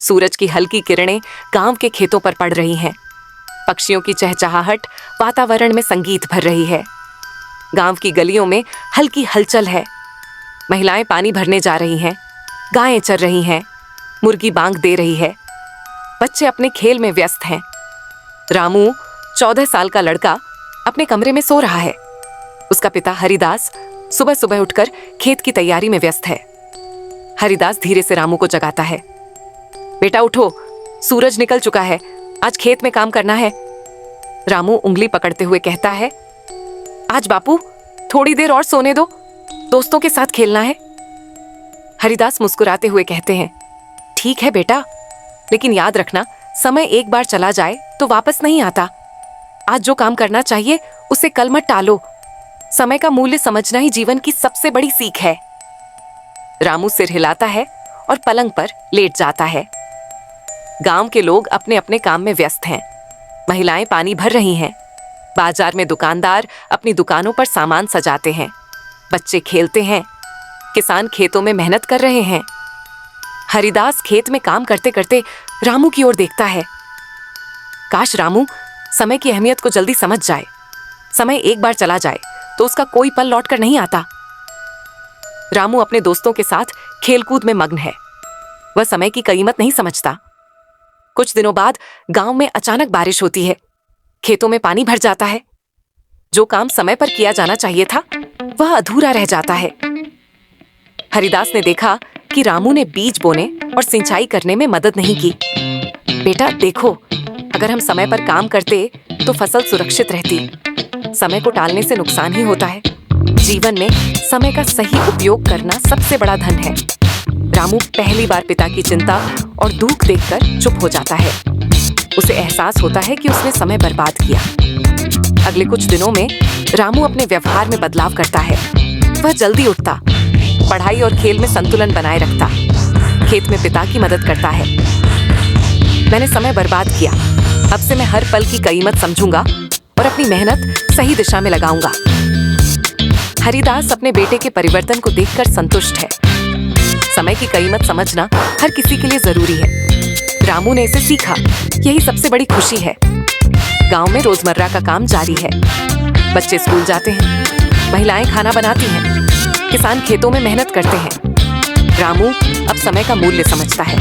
सूरज की हल्की किरणें गांव के खेतों पर पड़ रही हैं। पक्षियों की चहचहाहट वातावरण में संगीत भर रही है। गांव की गलियों में हल्की हलचल है। महिलाएं पानी भरने जा रही हैं, गायें चर रही हैं, मुर्गी बांग दे रही है। बच्चे अपने खेल में व्यस्त हैं। रामू 14 साल का लड़का अपने कमरे में सो रहा है। उसका पिता हरिदास सुबह सुबह उठकर खेत की तैयारी में व्यस्त है। हरिदास धीरे से रामू को जगाता है। बेटा उठो, सूरज निकल चुका है, आज खेत में काम करना है। रामू उंगली पकड़ते हुए कहता है, आज बापू थोड़ी देर और सोने दो, दोस्तों के साथ खेलना है। हरिदास मुस्कुराते हुए कहते हैं, ठीक है बेटा, लेकिन याद रखना समय एक बार चला जाए तो वापस नहीं आता। आज जो काम करना चाहिए उसे कल मत टालो। समय का मूल्य समझना ही जीवन की सबसे बड़ी सीख है। रामू सिर हिलाता है और पलंग पर लेट जाता है। गांव के लोग अपने अपने काम में व्यस्त हैं। महिलाएं पानी भर रही हैं। बाजार में दुकानदार अपनी दुकानों पर सामान सजाते हैं। बच्चे खेलते हैं। किसान खेतों में मेहनत कर रहे हैं। हरिदास खेत में काम करते करते रामू की ओर देखता है। काश रामू समय की अहमियत को जल्दी समझ जाए। समय एक बार चला जाए तो उसका कोई पल लौट कर नहीं आता। रामू अपने दोस्तों के साथ खेलकूद में मग्न है। वह समय की कीमत नहीं समझता। कुछ दिनों बाद गांव में अचानक बारिश होती है। खेतों में पानी भर जाता है। जो काम समय पर किया जाना चाहिए था वह अधूरा रह जाता है। हरिदास ने देखा कि रामू ने बीज बोने और सिंचाई करने में मदद नहीं की। बेटा देखो, अगर हम समय पर काम करते तो फसल सुरक्षित रहती। समय को टालने से नुकसान ही होता है। जीवन में समय का सही उपयोग करना सबसे बड़ा धन है। रामू पहली बार पिता की चिंता और दुख देखकर चुप हो जाता है। उसे एहसास होता है कि उसने समय बर्बाद किया। अगले कुछ दिनों में रामू अपने व्यवहार में बदलाव करता है। वह जल्दी उठता, पढ़ाई और खेल में संतुलन बनाए रखता, खेत में पिता की मदद करता है। मैंने समय बर्बाद किया, अब से मैं हर पल की कीमत समझूंगा और अपनी मेहनत सही दिशा में लगाऊंगा। हरिदास अपने बेटे के परिवर्तन को देखकर संतुष्ट है। समय की कीमत समझना हर किसी के लिए जरूरी है। रामू ने इसे सीखा, यही सबसे बड़ी खुशी है। गांव में रोजमर्रा का काम जारी है। बच्चे स्कूल जाते हैं, महिलाएं खाना बनाती हैं, किसान खेतों में मेहनत करते हैं। रामू अब समय का मूल्य समझता है।